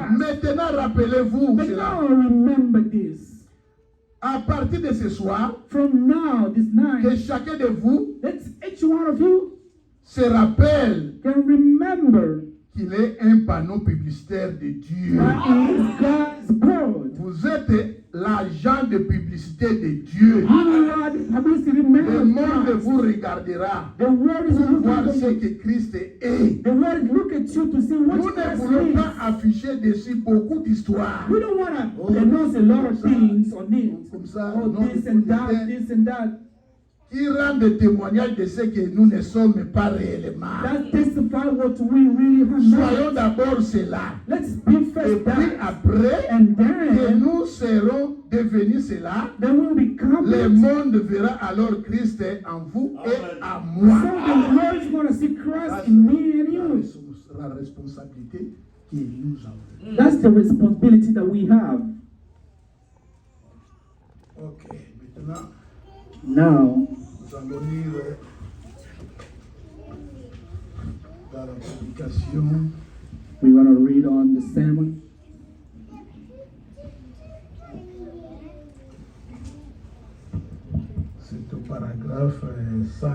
past. Maintenant, rappelez-vous But cela. now remember this. À partir de ce soir, From now, this que night, chacun de vous let's each one of you se rappelle can remember qu'il est un panneau publicitaire de Dieu. that it is God's word. Vous êtes l'agent de publicité de Dieu. You are the publicity Le man monde of vous God. regardera The world is pour voir looking ce at you. que Christ est. The world look at you to see what Nous ne Christ voulons is. pas afficher dessus beaucoup d'histoires. We don't want to announce a lot of things on it. Comme ça, Oh, non, this and that, this and that. qui rendent témoignage de ce que nous ne sommes pas réellement. That testify what we really have. Soyons d'abord cela. Let's be Et first puis that. après, And que then, nous serons devenus cela, then we'll become le it. monde verra alors Christ en vous et en So moi. the world is going to see Christ in me and you. La responsabilité que nous avons. That's the responsibility that we have. Ok, maintenant, Now, nous allons lire dans la prédication we're going to read on the sermon. c'est au paragraphe 101.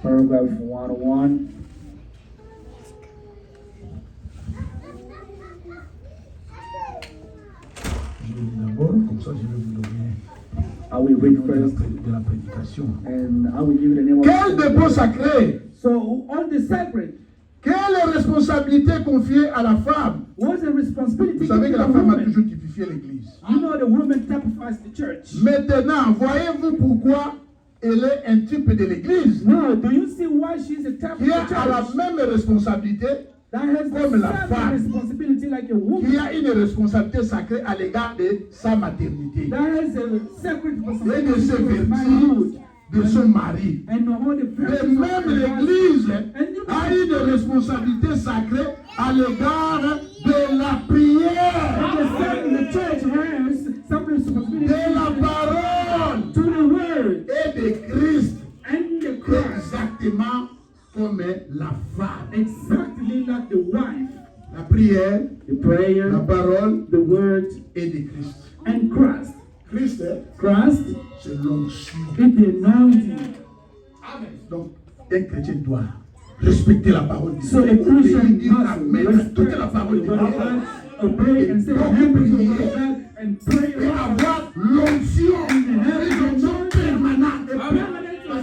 Paragraph 101. Je vais lire d'abord, comme ça je vais vous donner I will le read nom first de la prédication. and I will give you the name of Quel dépôt sacré! So, on the sacred, Quelle responsabilité confiée à la femme! what's the responsibility Vous savez que given la to the femme a woman? toujours typifié l'Église. You know the woman typifies the church. Maintenant, voyez-vous pourquoi elle est un type de l'Église Now, do you see why she's a type of qui the a la church? même responsabilité, That has the comme la same femme. responsibility like a qui woman. a une responsabilité sacrée à l'égard de sa maternité That has a sacred et de ses responsibility of vertus manhood. de son mari. And all the Et virtues of même the l'Église husband. a une responsabilité sacrée à l'égard de la prière, The church has some responsibility de la parole to the word et de Christ, and the Christ. exactement comme la femme. Exactly like the wife. La prière, The prayer, la parole the word, et de Christ. and Christ. Christ, Christ c'est l'onction. is the anointing. Donc, un chrétien doit respecter la parole de Dieu. So a Christian Dire amen à must toute respect la the parole de word of Dieu. God, obey and say amen to the word of God, and pray Et avoir l'onction, une onction permanente.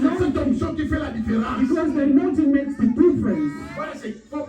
C'est cette onction qui fait la différence. because the anointing makes the difference. Voilà, c'est faut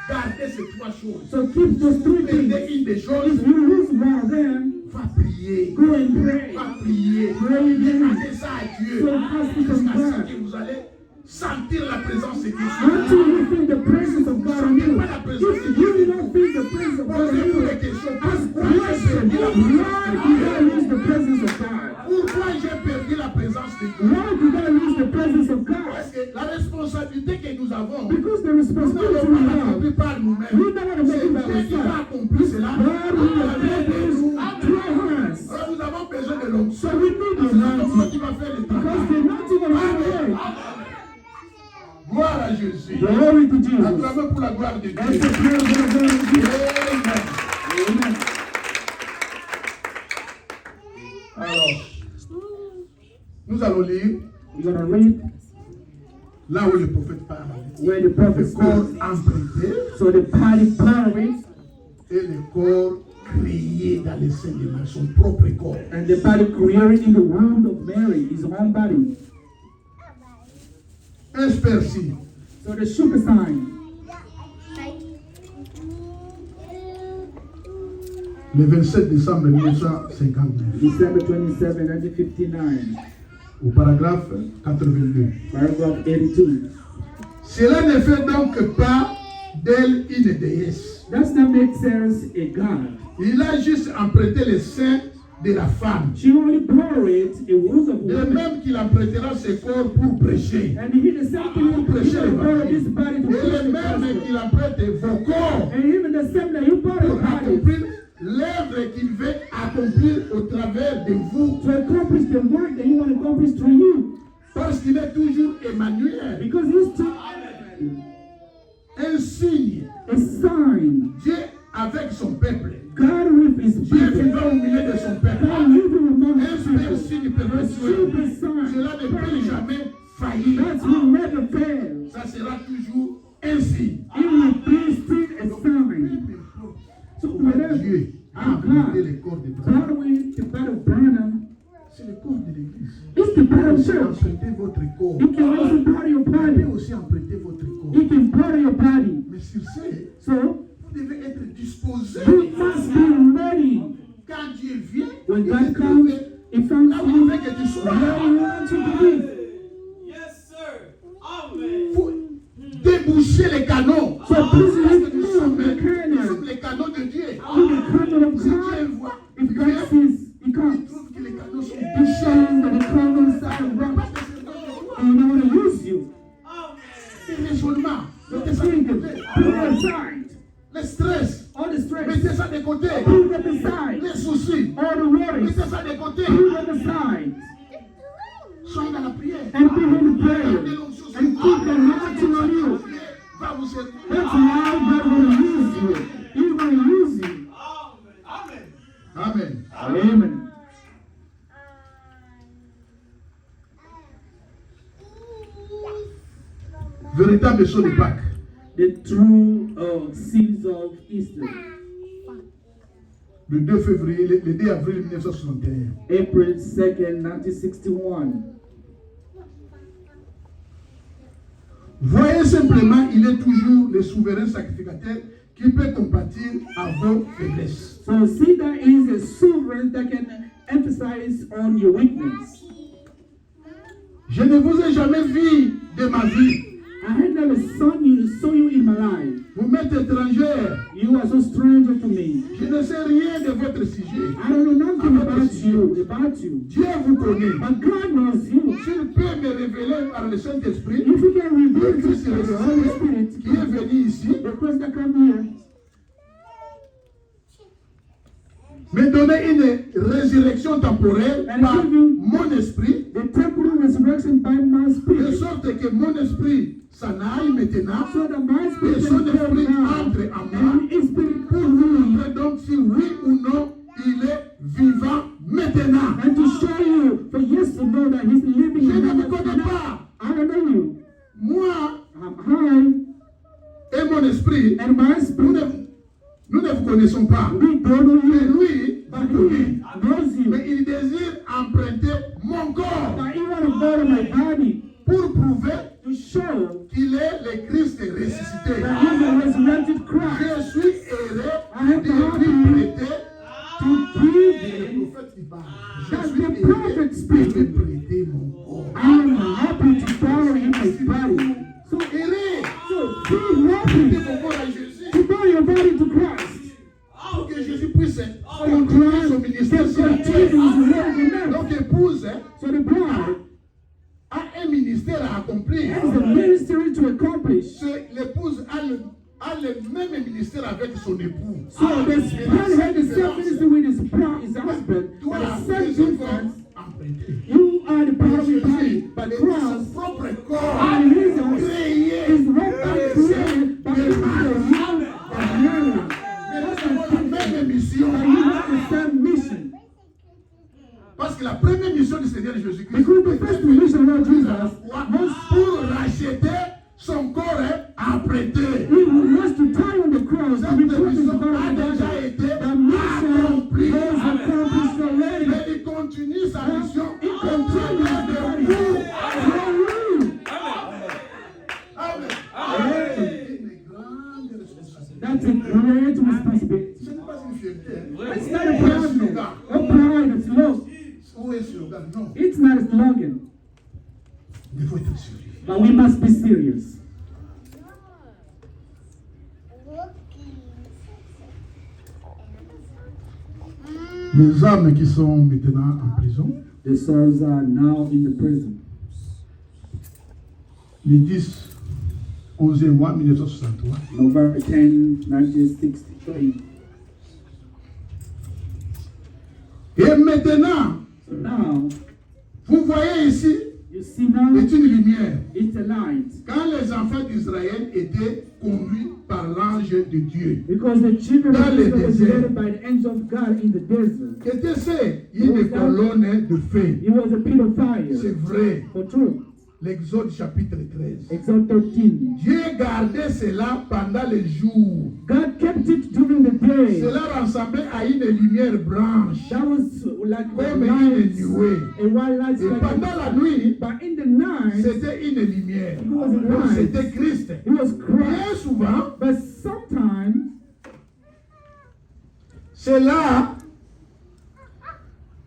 garder ces trois choses. So keep those three things. Perdez une des choses, If you lose one of them, va prier. go and pray. Va prier. Pray again. Demandez ça à Dieu. So ask it Jusqu'à of ce God. que vous allez sentir la présence de Dieu. Until you feel the presence of God on you. Pas la présence If de Dieu. you don't feel the presence of God on Posez-vous you, des questions. ask Pourquoi j'ai question. perdu la Why présence de did I Dieu? lose the presence of God? Pourquoi j'ai perdu la présence de Dieu? Why did I lose the presence of Parce God? que la responsabilité que nous avons, Because the nous responsibility n'avons we pas have, accompli par nous-mêmes. we don't want to make C'est it by Dieu qui va ourselves. accomplir cela. God will Avec accomplish nous. through us. Alors nous avons besoin de l'onction. So we need the C'est l'onction anointing. qui va faire le Because travail. the anointing will do the Gloire à Jésus. work. Glory to Jesus. Acclamez pour la gloire de Dieu. That's the prayer of God. Amen. Amen. Alors, nous allons lire We're going to read là où le prophète parle. where the prophet Le corps speaks. emprunté So the party parents et le corps créé dans les seins de Marie, son propre corps. and the body created in the womb of Mary, his own body. Insperci. So the super sign, Le 27 décembre 1959, December 27, 1959, au paragraphe 82. paragraph 82. Cela ne fait donc pas d'elle une déesse. Does not make Sarah a god. Il a juste emprunté les seins de la femme. She only borrowed a womb of De woman. même qu'il empruntera ses corps pour prêcher. And he the same thing Pour he prêcher borrowed this l'évangile. body to Et preach le the même gospel. qu'il emprunte vos corps And even the same that you borrowed pour body accomplir l'œuvre qu'il veut accomplir au travers de vous. to accomplish the work that you want to accomplish through you. Parce qu'il est toujours Emmanuel. Because he's to Un signe. a sign. Dieu avec son peuple. God with his Dieu people. vivant au milieu de son peuple. God living among Un his super people. signe perpétuel. Super sign. Cela ne peut jamais faillir. That will never fail. Ça sera toujours ainsi. It will be still a sign. So wherever Dieu a God, brûlé les corps de Branham. God will the battle Branham. C'est le corps de l'église. It's the battle Vous church. empruntez votre corps. It can also part of your Vous pouvez body. aussi emprunter votre corps. It can part of your body. Mais sur ce, So vous devez être disposé. you must be ready. Quand Dieu vient, When il God est comes, trouvé He found là où il you veut que tu sois. where you want you to be. Yes, sir. Amen. Faut déboucher les canaux. So Parce please que nous lift sommes, me the nous cannon. sommes les canaux de Dieu. You the cannon of Si Dieu God. voit, If il God vient, sees, He il comes. trouve que les canaux sont He shows that the cannons are rough. Parce que c'est dans And He want to use you. le raisonnement. Mettez ça de Think, côté. put it aside. Le stress. All the stress. Mettez ça de côté. Put it aside. Les soucis. All the worries. Mettez ça de côté. Put it aside. Soyez dans la prière. And be in prayer. Gardez l'onction sur And vous. keep the anointing on you. Va vous servir. That's how God will use you. He will use you. Amen. Amen. Véritable saut de Pâques. The true seeds of Easter. Le 2 février, le 2 avril 1961. April 2nd, 1961. Voyez simplement, il est toujours le souverain sacrificateur qui peut compatir à vos faiblesses. So see that is a sovereign that can emphasize on your weakness. Je ne vous ai jamais vu de ma vie. I had never saw you in my life. Vous m'êtes étrangère. You are so stranger to me. Je ne sais rien de votre sujet. I don't know nothing about you. Dieu vous connaît. But God knows you. S'il peut me révéler par le Saint-Esprit, If you can reveal le to Christ the Holy ressuscité Spirit, qui est venu ici, the Christ that come here, me donner une résurrection temporelle par mon esprit, the temporary resurrection by my de spirit, sorte que mon esprit s'en aille maintenant, so that my et spirit son can go esprit now, entre en moi, and his spirit pour comes vous in, montrer donc si oui ou non il est vivant maintenant. and to show you, for yes to know that he's living Je in ne vous us connais now. pas. I don't know you. Moi I et mon esprit, and my spirit, nous ne vous connaissons pas. we don't know Mais you, lui, but vous connaît. he knows you. Mais il désire emprunter mon corps But he want to borrow my body pour prouver to show qu'il est le Christ ressuscité. that he's a resurrected Christ. Je suis heureux I have de to lui happy prêter. to give Et him. le prophète il parle. Je That's suis the heureux prophet de speaking. lui prêter mon corps. I am happy to borrow him his body. So Heureux be de happy mon corps à Jésus. to borrow your body to Christ. Pour que Jésus puisse So continuer son Christ ministère can sur la continue his terre. work on earth. Donc épouse So the bride a un ministère à accomplir. has a ministry to accomplish. L'épouse a le même ministère avec son époux. So the bride had the same ministry with his husband, Toi, but the tes same enfants difference. empruntés. You are the part of your body, Jésus, but de Christ son propre corps, and his créé, is what God created by the power of Mary. mais nous avons la même mission. But you have the same mission. Parce que la première mission du Seigneur Jésus-Christ, Because the first mission of Jesus was pour racheter son corps apprêté. he was to tie on the cross to Cette be put in the mission a body. déjà été The mission accomplie. was accomplished already. Mais il continue sa mission It au travers continues de to vous. Amen. Amen. Une grande responsabilité. That's a great responsibility. Ce n'est pas une fierté. Hein. It's not a problem. A pride, it's low. Où est ce slogan? Non. It's not a slogan. Il faut être sérieux. But we must be serious. Les âmes qui sont maintenant en prison, The souls are now in the prison. le 10, 11e mois 1963, November 10, 1963. et maintenant, So now, vous voyez ici, you see see now? est une lumière. It's a light. Quand les enfants d'Israël étaient conduits par l'ange de Dieu, Because the children Dans of le Israel were désert. led by the angel of God in the desert. qu'était-ce? Une colonne de feu. It was a pit of fire. C'est vrai. For true. L'Exode chapitre 13. Exodus 13. Dieu gardait cela pendant les jours. God kept it during the day. Cela ressemblait à une lumière blanche, That was like comme une lights, nuée. a white light Et like pendant la nuit, but in the night, c'était une lumière. it was a Donc light. c'était Christ. It was Bien Christ. souvent, But sometimes, cela,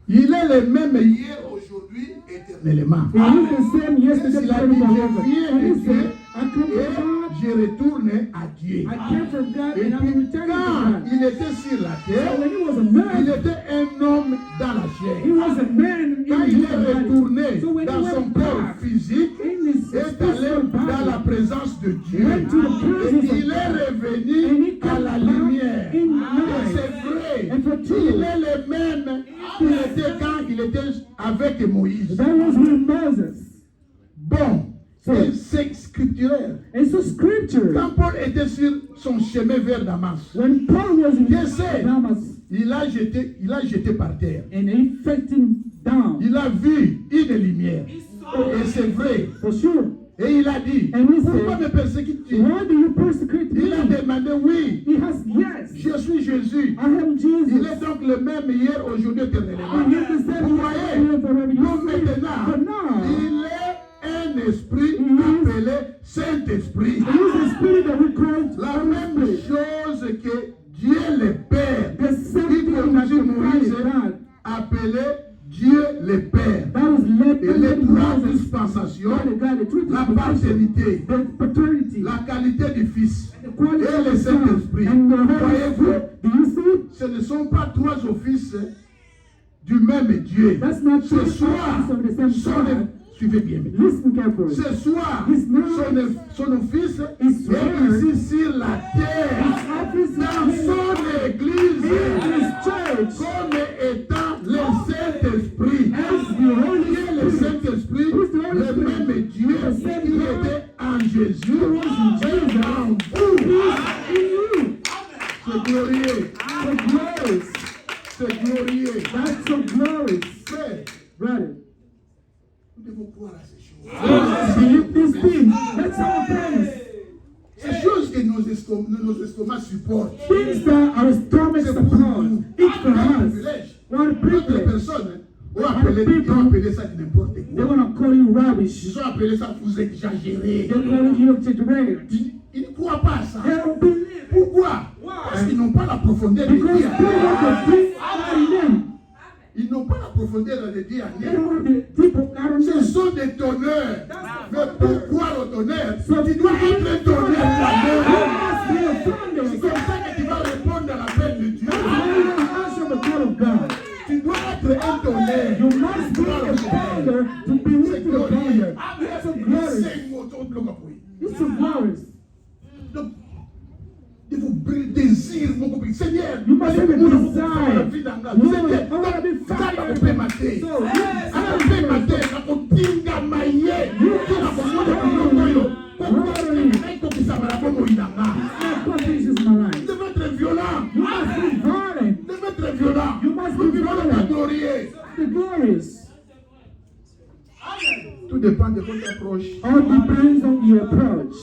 il est le même hier, aujourd'hui, éternellement. it is the same yesterday, Il a today, dit, and je forever. viens And de he Dieu said, I come et from God, je retourne à Dieu. I came from God, Et and I'm puis, returning to quand God. il était sur la So terre, when he was a il man, était un homme dans la he chair. was a man Quand in il his est body. retourné So when he dans son went corps back physique, in his est allé physical dans la body, présence de Dieu. went to the presence Et of il est God. And revenu he à la came back lumière. in Et light. c'est vrai. And for true, Il est le même qu'il était quand il était avec Moïse. that was with Moses. Bon, c'est scripturaire. And so scripture, Quand Paul était sur son chemin vers Damas, when Paul was in Qu'est-ce que c'est? Damas, il a jeté par terre. and he felt him down, Il a vu une lumière. He saw Et c'est vrai. for sure. Et il a dit, And he pourquoi said, me persécutes-tu? why do you persecute Il a me? demandé, oui, He has, yes, je suis Jésus. I am Il Jesus. est donc le même hier, aujourd'hui, éternellement. And he is the same Vous voyez? yesterday, forever. You Donc see it? maintenant, But now, il est un esprit Yes. appelé Saint-Esprit. it is the spirit that we call La Holy même Spirit. chose que Dieu le Père, The same qui thing that conduit the Moïse, Father God, appelé Dieu le Père. that was led Et les trois by dispensations, Father God, the truth la is paternité, the paternity, la qualité du Fils the quality et of le the Son, Saint-Esprit. and the Holy Voyez-vous, Spirit. Do you see? ce ne sont pas trois offices du même Dieu. That's not Ce the soir, office of the same son, God. suivez bien. maintenant. Listen carefully. Ce soir, His name son office is est ici sur la terre, office dans is son église, in his church comme étant le Saint-Esprit. as the Holy Qui est le Spirit. Saint-Esprit? Who's the Holy Le Spirit? même Dieu The same qui God était en Jésus, who was in Jesus. est en vous. He's in you. C'est glorieux. So glorious. C'est glorieux. That's so glorious. Frère, Brother, nous devons croire à ces choses. believe this thing. That's our promise. Ces choses que nos estomacs supportent. Things that our stomachs C'est pour support. nous. It's for C'est un us. privilège. What a D'autres privilege. personnes ont appelé ça de n'importe They're quoi. gonna call you rubbish. Ils ont appelé ça vous exagérer. They're calling you exaggerate. Ils ne croient pas à ça. They don't believe it. Pourquoi? Parce qu'ils n'ont pas la profondeur de Because Dieu. they don't have the deep God in them. Ils n'ont pas la profondeur de Dieu. They don't have the deep of God in Ce them. sont des tonnerres. Mais pour croire au tonnerre, So tu dois être un tonnerre you toi-même. must be a thunder. C'est comme ça que tu vas répondre à l'appel de Dieu. That's how you answer the call of God. Tu dois être un tonnerre. You must be a thunder to believe C'est to the glorieux. thunder. It's so glorious. C'est un mot de bloc à pouiller. It's so glorious. Donc, il faut désir, mon copain. Seigneur, You must have a Seigneur, desire. Lord, I want to be fire. So, that accomplishes my life. Il devait être violent. You must be violent. Il devait être violent. You must Nous be vivons dans la violent. glorieux. The glorious. Tout dépend de votre approche. All depends on your approach.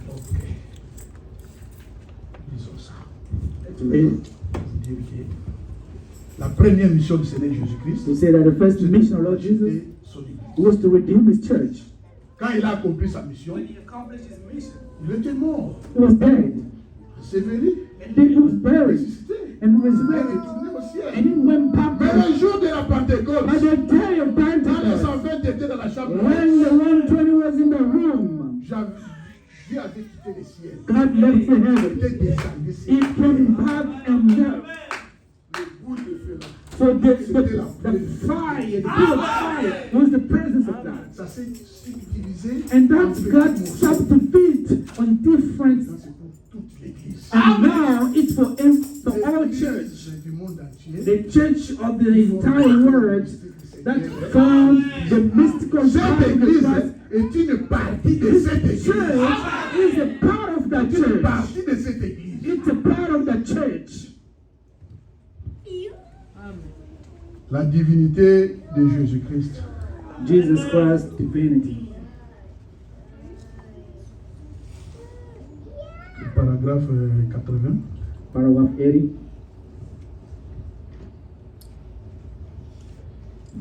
Ok. Disons ça. To Dire que la première mission du Seigneur Jésus-Christ, say that the first c'est mission of Lord Jesus de son Église. was to redeem his church. Quand il a accompli sa mission, When he accomplished his mission, il était mort. He was dead. C'est venu. And then he was buried Ressuscité. and Il est resurrected. retourné au ciel. And he went back Mais to le jour de la Pentecôte, by the day of quand les Pentecost, 120 étaient dans la chambre, when the 120 was in the room, Dieu avait quitté le ciel. God left the Il heaven. était descendu sur He la came terre. back and left. Le bout de feu là. So the fire, the pit of fire was the presence of God. Ça s'est subdivisé. And en that's petits God morceaux. subdivided on different Ça, c'est pour toute l'église. And now it's for all church. Du monde entier. The church of the entire world that found the mystical Cette power of église Christ. est une partie de cette église. Church is a part of that C'est une church. partie de cette église. It's a part of the church. La divinité de Jésus-Christ. Jesus Christ's divinity. Paragraphe 80. Paragraph 80.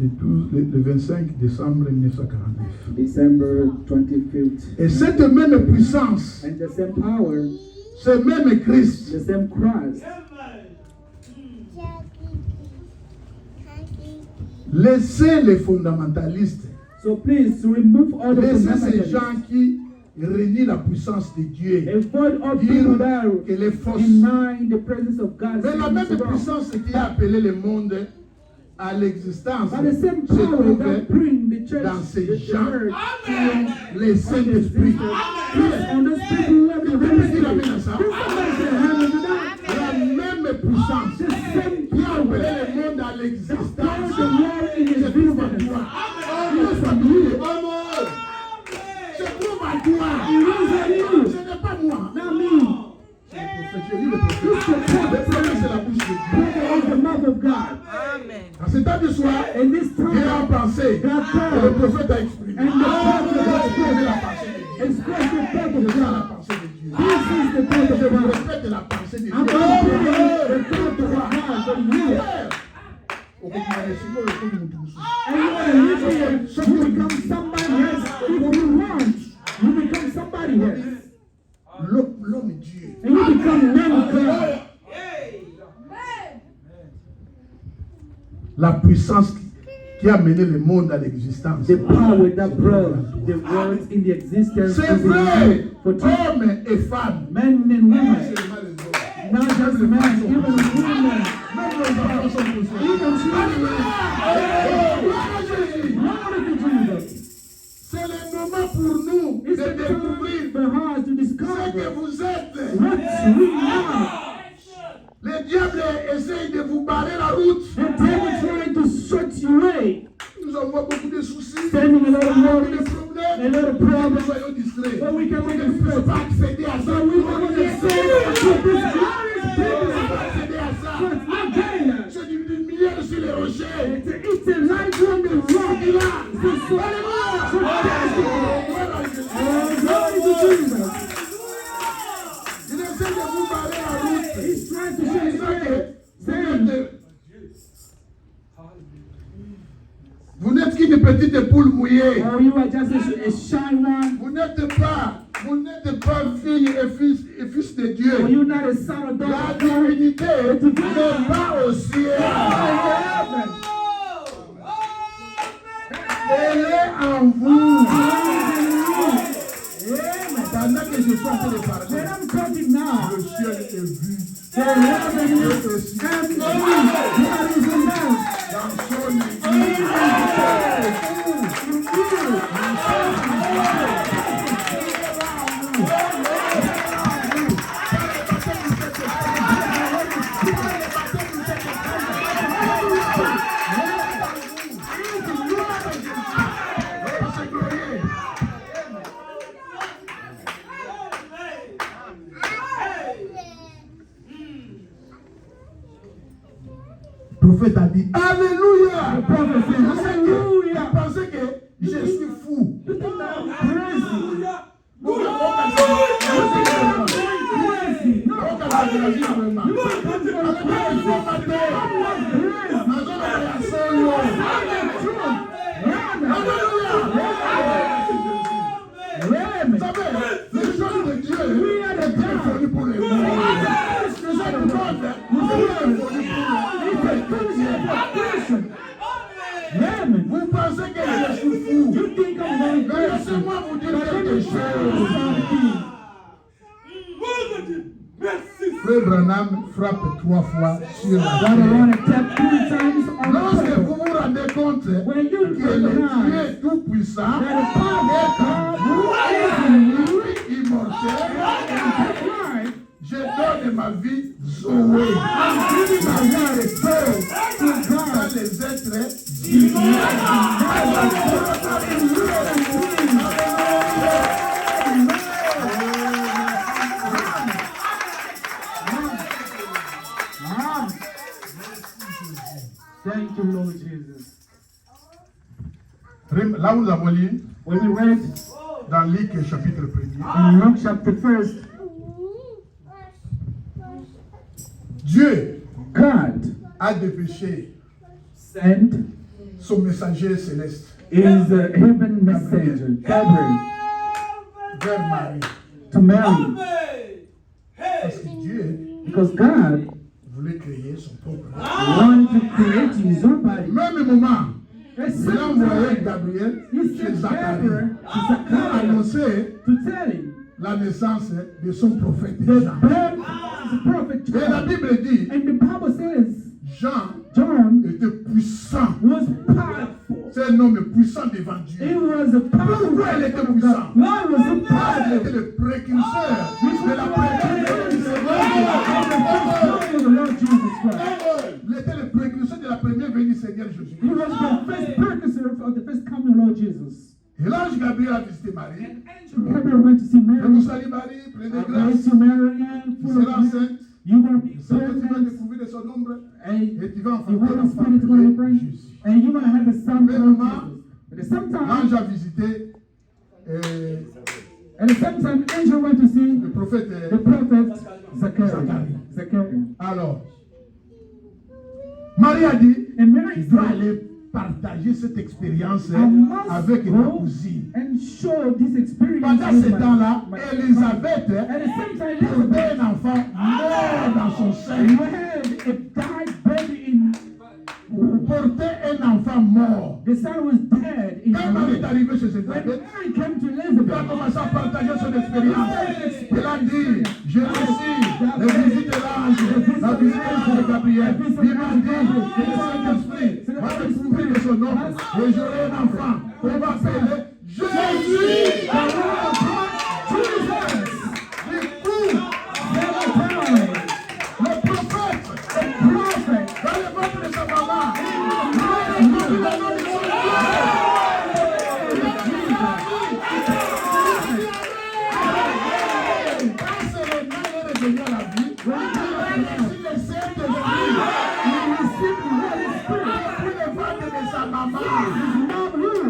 Le 25 décembre 1949. December 25th. Et cette même puissance, And the same power, ce même Christ, the same Christ, laissez les fondamentalistes, so please remove all the laissez ces fundamentalists. gens qui renient la puissance de Dieu, Avoid all dire people that qu'elle est fausse. deny the presence of God. Mais la même It's wrong. puissance qui a appelé le monde à l'existence But the same se power trouve that bring the church, dans ces the gens, church, les Saint-Esprit. Yes, on those people who have the Holy Dire Spirit. amen à ça. Can somebody say amen to that? La même puissance The same qui a power appelé le monde à that l'existence power the world in se His trouve à business. toi. Se trouve à toi. Ce n'est pas moi. Not me. Je lis le prophète. Le prophète, c'est la bouche de Dieu. Prophet is the mouth of God. En ce temps de soir, In this Dieu a time, pensé, God et le thought prophète a exprimé. and the prophet Il a has exprimé la pensée de Dieu. expressed the thought of Il a la God. pensée de Dieu. This is the thought Je of vous God. répète la pensée de Dieu. I'm going to bring the thought of God from you. And you want to live here so you become somebody else. If you want, you become somebody else. L'homme Dieu. And you become man of God. La puissance qui a mené le monde à l'existence. The power that brought the world in the existence C'est is vrai, for two hommes et femmes. men and women. Seulement les hommes. Not just men, even women. Même les enfants sont poussés. Even children. Jésus. Glory to Jesus. C'est le moment pour nous It's de the découvrir time for us to ce que discover vous êtes. what we are. Le diable essaye de vous barrer la route. The devil trying to shut you away. Nous avons beaucoup de soucis, Sending a lot of beaucoup de worries, a problèmes. lot of Nous problems. soyons distraits. But we can Pour make que it nous ne puissions through. pas accéder à ça. So we want to say to this glorious Pas people. accéder à ça. So it's not getting that. C'est une lumière sur les rochers. It's a light on the rock. It's so fantastic. Oh, glory to Jesus. Il essaie de vous barrer la route. He's trying to show C'est you ça que that. vous n'êtes qu'une petite poule mouillée. Oh, you are just a shy one. Vous n'êtes pas fille et fils de Dieu. Oh, you're not a son of La God. divinité n'est pas au ciel. Elle est en vous. Pendant que je suis en train de When parler, I'm talking now, le ciel est vu. the heaven is empty. God is in them. Dans son église. Le prophète a dit Alléluia. The prophet said, Il Hallelujah. pensait que je suis fou. You think I'm crazy? Non. Crazy. No. You don't come from crazy. I'm not crazy. Les choses de Dieu sont folies pour les morts. Les choses de God sont folies pour les morts. Vous pensez que je suis fou. You think I'm going Mais crazy? laissez-moi vous dire quelque chose. Frère Branham frappe 3 fois sur la God, I terre. want to tap 3 times on Lorsque the vous vous rendez compte When you que le Dieu recognize tout-puissant that the power est of en vous, God is in you, lui immortel, and take life, je donne ma vie Zoé. I'm giving my word to Dans God. les êtres vivants. Thank you, Lord Jesus. Là où nous avons lu, When we read dans Luc chapitre 1er, in Luke chapter 1, Dieu God a dépêché sent son messager céleste his heaven messenger, Gabriel, vers Marie. to Mary. Amen. Parce Hey. que Dieu Because God voulait créer son propre. wanted to create his own body. Même moment, At il some a envoyé time, Gabriel he chez sent Zacharie Gabriel to pour Zachariah annoncer to tell him la naissance de son prophète the Jean. birth of the prophet Et la John. Bible dit, And the Bible says Jean John était puissant. was powerful. C'est un homme puissant devant He Dieu. was a powerful Pourquoi il était man of puissant? God. Why was he Il powerful? était le précurseur de la première venue du Seigneur. The Lord Jesus Christ. Il était le précurseur de la première venue du Seigneur Jésus. He was the first precursor of the first coming of Lord Jesus. Et l'ange Gabriel a visité Marie. Angel Gabriel went to see Je vous Mary. salue Marie, pleine de I grâce. to Mary, Tu full seras of grace. enceinte. You will be Le Saint-Esprit va pregnant, découvrir de son ombre. and Et tu vas the enfanter Holy l'enfant Spirit is going to appelé bring, Jésus. and you're going to have a son Mais called maman, Jesus. At the same time, L'ange a visité at the same time, angel went to see le prophète. the prophet Zachariah. Alors, Marie a dit, And Mary tu dois said, aller partager cette expérience I must avec ta go cousine. and show this experience Pendant with ce temps-là, my Élisabeth At the same time, portait Elizabeth un enfant mort dans son sein. had a died baby in. Portait un enfant mort. The son was dead in Quand Marie est her. arrivée chez When Élisabeth, Mary came to elle a Elizabeth, commencé à partager son expérience. Elle a dit, j'ai reçu la visite de l'ange, la visite de Gabriel. Il m'a dit que le Saint-Esprit va découvrir de son nom et j'aurai un enfant qu'on va appeler Jésus. the Lord called Jesus. Du coup, Several times, le prophète, the prophet, dans le ventre de sa maman, il a dit le nom de son Quand c'est le nom est revenu à la vie, il a reçu le Saint-Esprit. he received the Holy Spirit. Depuis le ventre de sa maman. Love him.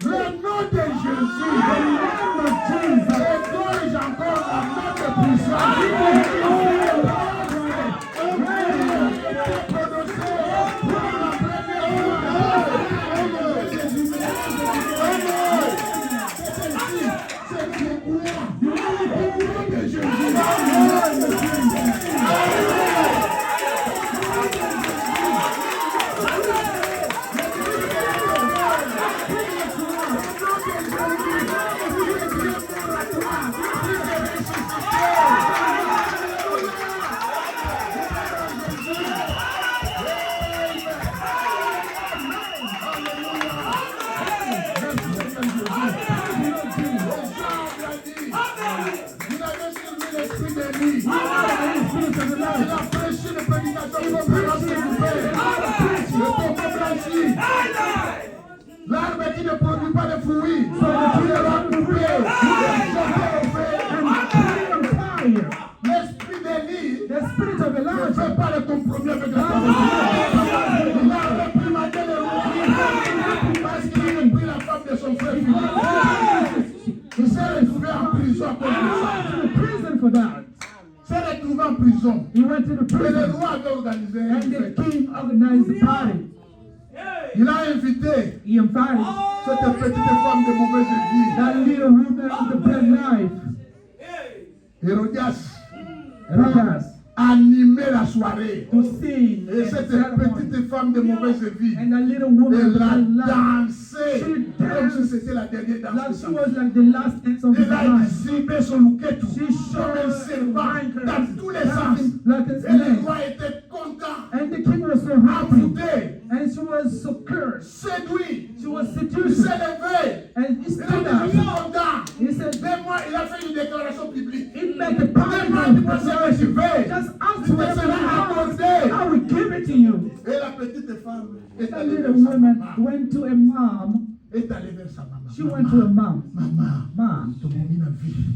Le nom de Jésus. The name of Jesus. Et gorge encore la main de puissance. Il était prononcé pour la première fois. C'est pourquoi le nom de Jésus. Il avait sur lui l'esprit d'Élie. Il a prêché les prédications conférences du Père. Le tombeau blanchi. L'arbre qui ne produit pas de fruits. Il sera coupé. L'esprit d'Élie The spirit of ne Elijah. fait pas de compromis avec la parole. Il a réprimandé le roi parce qu'il a repris la femme de son frère Philippe. Il s'est retrouvé en prison à cause de ça. To the prison for that. Il s'est retrouvé en prison. He went to the Et le prison. roi avait organisé une And the fête. king organized the party. Il a invité He invited cette petite femme de mauvaise vie, that little woman with the bad life, Hérodias, Herodias, animer la soirée. to sing Et at the cette ceremony. petite femme de mauvaise vie, And that little woman with elle the a bad life, dansé She comme si danced c'était la dernière danse like de she sa vie. was like the last dance of his Elle a life. exhibé son louquetou She comme un showed serpent dans tous les sens. dancing like a Et le snake. roi était content, And the king was so happy. envoûté, And she was so cursed. séduit. She was Il seduced. s'est levé. And he Il stood a dit, je suis up. content. He said, Mais moi, il a fait une déclaration publique. he made the public Demande pour ça, going to a mom. Mom,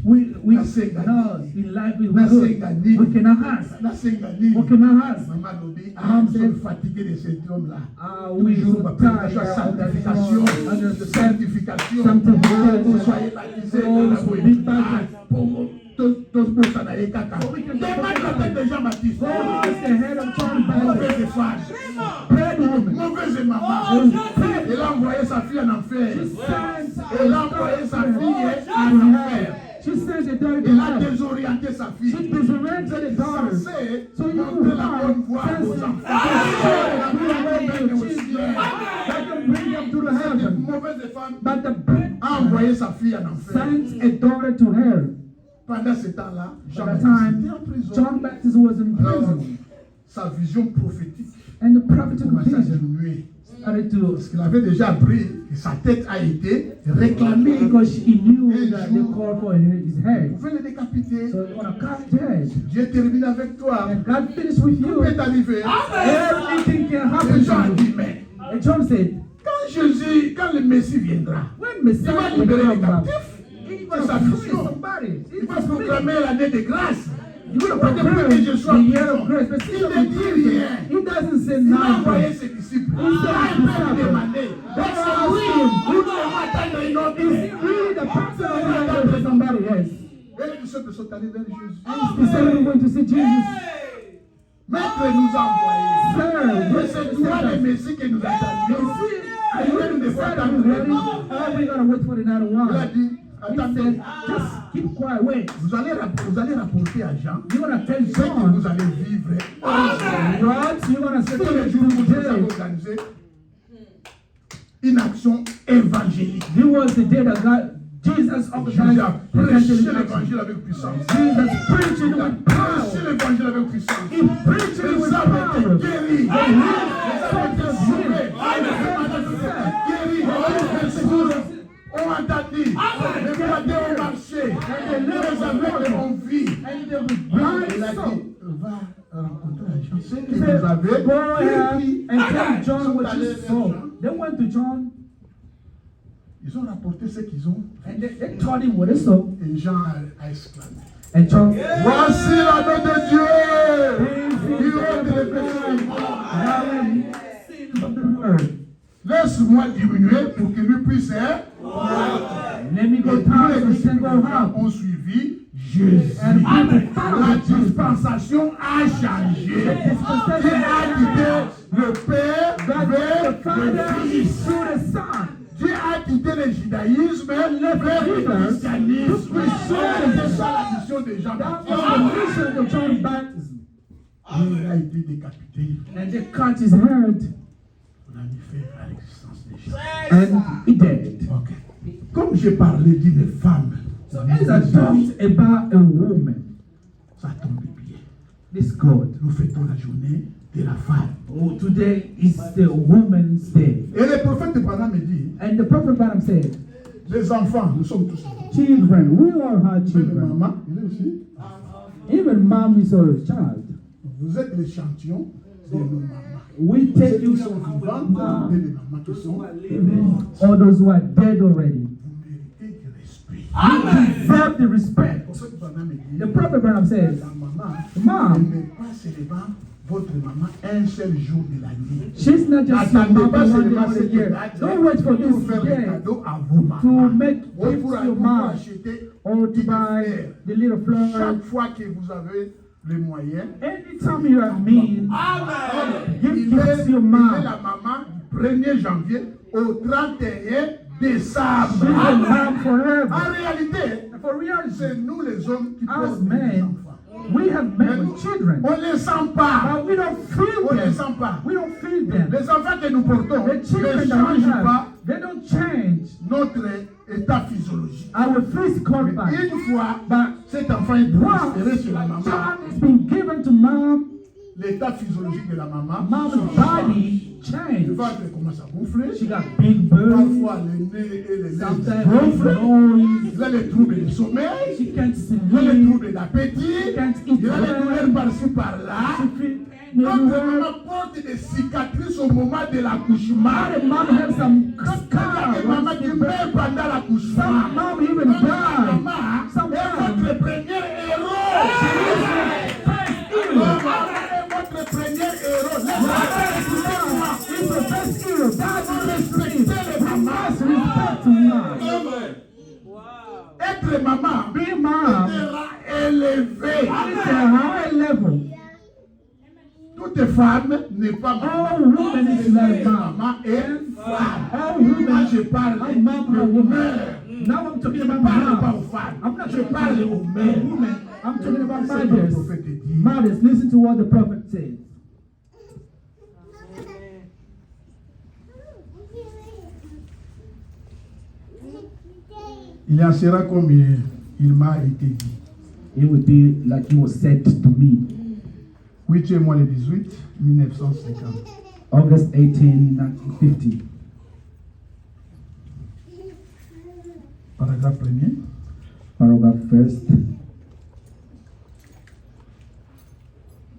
we know in life we good. We cannot ask. We cannot ask. Mom says, we so tired of the sanctification. Mauvaise maman. Elle a envoyé sa fille en enfer. Elle a envoyé sa fille en enfer. Elle a désorienté sa fille. Censé montrer la bonne voie aux enfants. Cette mauvaise femme a envoyé sa fille en enfer. Pendant ce temps-là, John Baptist was in prison. Sa vision prophétique And the prophetic commençait à vision diminuer. started to, Parce qu'il avait déjà appris que sa tête a été réclamée. because he knew that they called for his Vous head. pouvez le décapiter. So on a cut his head. Dieu termine avec toi. And God finished with Tout you. peut arriver. Everything can happen Les gens ont to dit, you. mais And John said, quand le Messie viendra, when il va Messiah will libérer les come back, captifs. he's C'est sa going to free vision. somebody. Il va proclamer l'année de grâce. You're going to Pas depuis proclaim que je sois the en year of prison. grace. But Il still ne dit rien. he doesn't say Il a envoyé nothing. ses disciples. He said Ah, his il peut disciples. demander. Est-ce que oui, nous devons attendre une autre? Is he really the person or is he somebody else? Et les disciples sont allés vers Jésus. He said we're going to see Jesus. Maître nous a envoyés. Sir, Mais c'est toi le Messie que nous attendions. are you decided ready? Or are we going to wait for another Il a one? dit, He said, attendez, just keep quiet, wait. vous allez rapporter à Jean You're going to tell ce que John vous allez vivre. what you're going to C'est tous les say jours où nous avons today. organisé une action évangélique. It was the day that Jesus Jésus a organized prêché evangelism. l'évangile avec puissance. Jesus preaching Il a with prêché power. l'évangile avec puissance. He preaching Les with âmes étaient power. guéries. Les âmes étaient sauvées. Les malades étaient guéris. Les sourds ont entendu. Les croyants ont marché. Les aveugles ont vu. Il a dit, va rencontrer un Jean. Ce que He vous said, avez go ahead compris. and tell Ils John sont what allés you vers saw. Jean. They went to John Ils ont rapporté ce qu'ils ont. and they told him what they saw. Et Jean a exclamé. And John Voici l'agneau de Dieu qui ôte les péchés. of the earth. Laisse-moi diminuer pour que lui puisse. Let me Et go tous down les so he can disciples go up. ont suivi Jésus. And people La followed Jesus. dispensation a changé. Dieu a quitté le Père God vers the Father le Fils. through the Son. Dieu a quitté le judaïsme vers le christianisme. C'est ça la mission de That was the Jean-Baptiste. mission of John Baptist. Il a été décapité. And they cut his head On a mis fin à l'existence de Jean. and he died. Ok. Comme j'ai parlé d'une femme, So as I talked about a woman, ça tombe bien. this God. Nous fêtons la journée de la femme. Oh, today is the Woman's Day. Et le prophète Branham me dit, And the Prophet Branham said, les enfants, nous sommes tous enfants. children, we all have Mais children. maman, il est aussi. Even mom is a child. Vous êtes l'échantillon de nos mamans. We Ceux take you qui sont vivantes et les mamans qui sont all those who are dead already. vous méritez du respect. You deserve the respect. Le prophète Branham me dit, The Prophet Branham says, la maman Mom. ne met pas seulement votre maman un seul jour de l'année. she's not just your N'attendez mom pas for one day seulement of the cette year. date Don't wait for pour this faire des day cadeaux à vos mamans. to make Ou gifts pour to your pour mom acheter or to des buy fleurs. the little flowers. Chaque fois que vous avez les moyens, Anytime you have means, give il gifts est to your la mom. maman du 1er janvier au 31 décembre. She's a mom forever. En réalité, For real, c'est nous les hommes qui as portons les men, enfants. we have Mais met nous, with children, on ne les sent pas. but we don't feel On ne les them. sent pas. We don't feel them. Les enfants que nous portons The ne children that we changent have, pas they don't change notre état physiologique. our physical Mais body. une fois, But cet enfant est transféré sur la once maman, child has been given to mom, l'état physiologique de la maman, mom's change. body Le changed. ventre commence à gonfler. She got big boobs. Parfois, le nez et les lèvres Sometimes gonflent. nose. Il a les troubles de sommeil. She can't Il a les sleep. troubles d'appétit. She can't eat Il a les douleurs well. par-ci par-là. She feel Notre maman porte des cicatrices au moment de l'accouchement. The mom has some Il y a scars. des mamans qui meurent pendant l'accouchement. Some mom even Notre died. maman Some est mom. votre premier héros. Hero. Maman est votre premier héros. He's the best hero. That's the best hero. We must respect mom. Amen. Wow. Être maman Be mom sera élevé. is a high level. Toute femme n'est pas maman. All women is like mom. Maman est femme. All Moi, women je parle are mom de or woman. mère. Now I'm talking Je ne about parle pas mom. aux femmes. I'm not Je talking parle about aux mères. women. I'm talking about C'est ce que le mothers. prophète dit. Mothers, listen to what the prophet says. Il en sera comme il m'a été dit. It would be like he was said to me. 8e mois le 18, 1950. August 18, 1950. Paragraphe 1er. Paragraph first.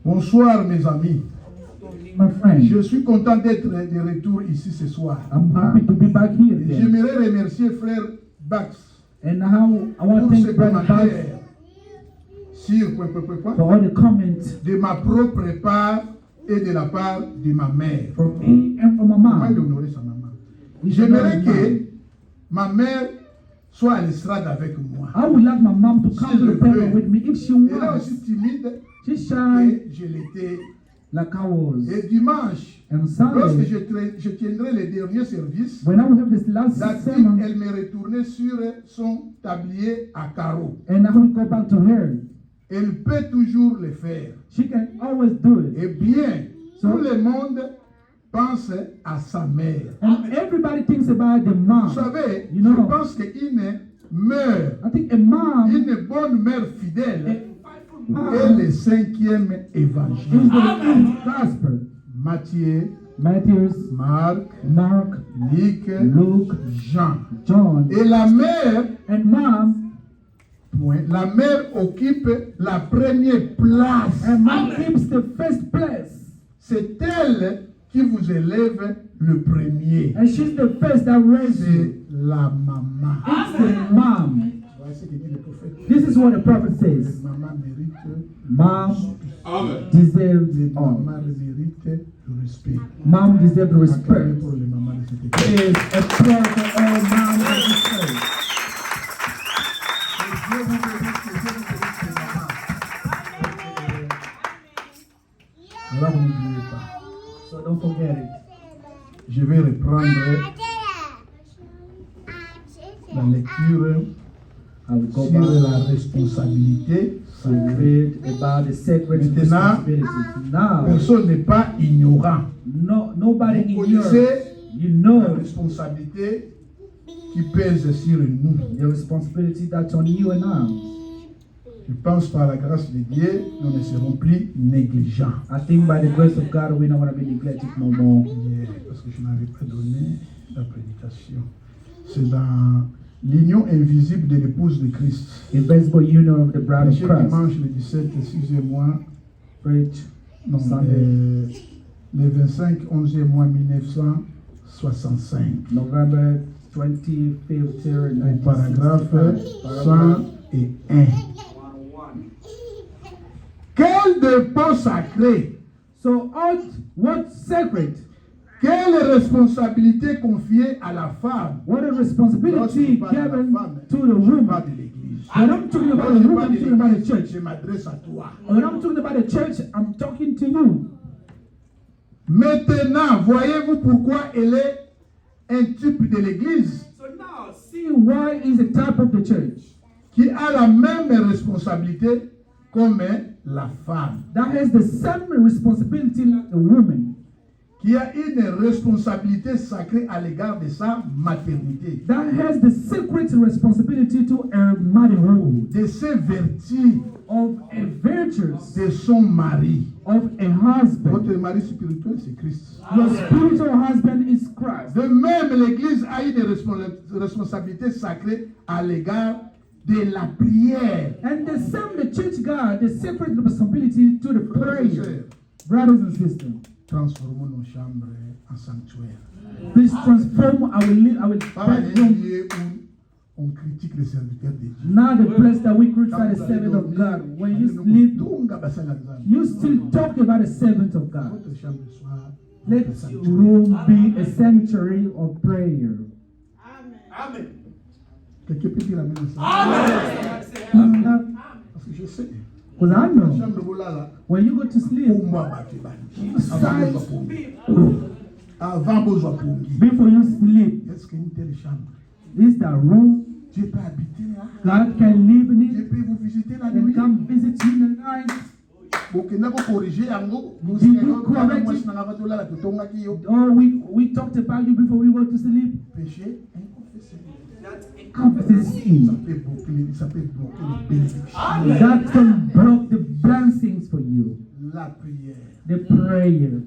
Bonsoir mes amis. My friend, Je suis content d'être de retour ici ce soir. I'm happy to be back here again. J'aimerais remercier frère Bax And how I want to pour ses thank Brother Bass commentaires sur for all the comments de ma propre part et de la part de ma mère. from me and from my Comment mom. honorer sa maman? We should J'aimerais know his que mom. ma mère soit à l'estrade avec moi. I would like my mom to come Si to je the prayer peux. with me if she Elle est wants. aussi timide She's shy que je l'étais. like I was. Et dimanche, And lorsque Sunday, je tiendrai le dernier service, when I will have this last la Bible, sermon, elle me retournait sur son tablier à carreaux. and I will go back to her, Elle peut toujours le faire. she can always do it. Eh bien, tout le monde pense à sa mère. And everybody thinks about the Vous mom. savez, You know. je pense qu'une mère, I think a mom une bonne mère fidèle, mom est le 5e is évangile. the gospel. Matthieu, Matthew, Marc, Mark, Luc, Luke, Jean. John, Et la mère, and mom, la mère occupe la première place. and mom keeps the first place. C'est elle qui vous élève le premier. And she's the first that raised you. C'est la maman. It's the mom. Voilà ce que dit le prophète. This is what the prophet says. Maman mérite, Mom Amen. deserves les all. mamans mérite le respect. Mom deserves Acclamez respect. pour les mamans de cette église. Is a prayer for all moms of this church. Dieu vous bénisse, que Dieu vous bénisse, les mamans. Alors n'oubliez pas, So don't forget it. je vais reprendre la lecture I will go sur back la responsabilité. to read about the sacred Maintenant, responsibilities. Now, Personne n'est pas ignorant. nobody Vous in Europe, connaissez you la know responsabilité qui pèse sur nous. the responsibility that's on you and I. Je pense par la grâce de Dieu, nous ne serons plus négligents. I think by the grace of God, we're not going to be neglected no more. Yeah, parce que je n'avais pas donné la prédication. C'est dans l'union invisible de l'épouse de Christ. Invisible union of the bride of Chaque Christ. dimanche, le 17, 6e mois, Preach non, Sunday, le 25, 11e mois 1965. November 25th year, Au paragraphe 1965. 101. Quel dépôt sacré, So, what sacred, quelle responsabilité confiée à la femme. what a Lorsque responsibility je parle de la given femme, to the je woman. parle de l'église. When I'm talking about Quand the je woman, parle I'm de talking about the l'église, church. je m'adresse à toi. When I'm talking about the church, I'm talking to you. Maintenant, voyez-vous pourquoi elle est un type de l'église So now, See why is a type of the church qui a la même responsabilité comme la femme, that has the same responsibility like the woman, qui a une responsabilité sacrée à l'égard de sa maternité, that has the secret responsibility to her motherhood, de ses vertus, of a virtues, de son mari. of a husband. Votre mari spirituel, c'est Christ. Your spiritual husband is Christ. De même, l'Église a une responsabilité sacrée à l'égard de la prière. And the same, the church God, the secret responsibility to the Frères et prayer. sœurs, Brothers and sisters, transformons nos chambres en sanctuaire. please transform our Pas un bedroom. lieu où on critique les serviteurs de Dieu. Not the place that we criticize the servant of God. When you sleep, you still talk about the servant of God. Votre chambre soit Let your room be a sanctuary of prayer. Amen. Quelqu'un peut dire amen à ça? Amen. Parce que je sais. Because I La know chambre de là, when you go to sleep, pour moi, avant besoin pour before you sleep, est-ce qu'une telle chambre, is the room Dieu peut habiter là? God can live in Dieu it peut vous visiter la and nuit? come visit you in the night. Ok, n'a pas corrigé yango. Did you correct it? Oh, we talked about you before we go to sleep. Péché inconfessé. Confess sin. Ça peut bloquer les bénédictions. That can block the blessings for you. La prière. The prayer.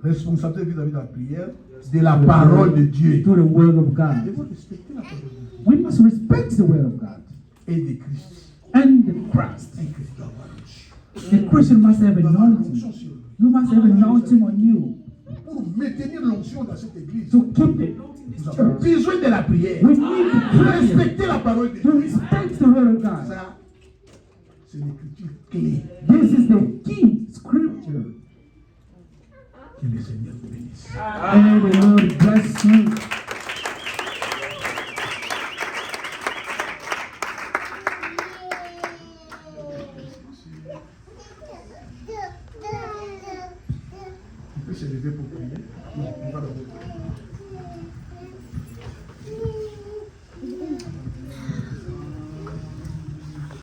Responsabilité vis-à-vis de la prière, de la parole de Dieu. To the word of Vous God. devez respecter la parole de Dieu. We must respect the word of God Et de Christ. and the Christ. Un Christ doit avoir reçu. The Christian must have Il doit avoir anointing. l'onction sur lui. You must have anointing on you Pour maintenir l'onction dans cette église, to keep it. nous avons besoin de la prière. We need to pray Respecter la parole de to Dieu. respect the word of God. Ça, c'est l'écriture clé. This is the key scripture. Que le Seigneur vous bénisse. And the Lord bless you. On peut se lever pour prier. Non, on va d'abord prier.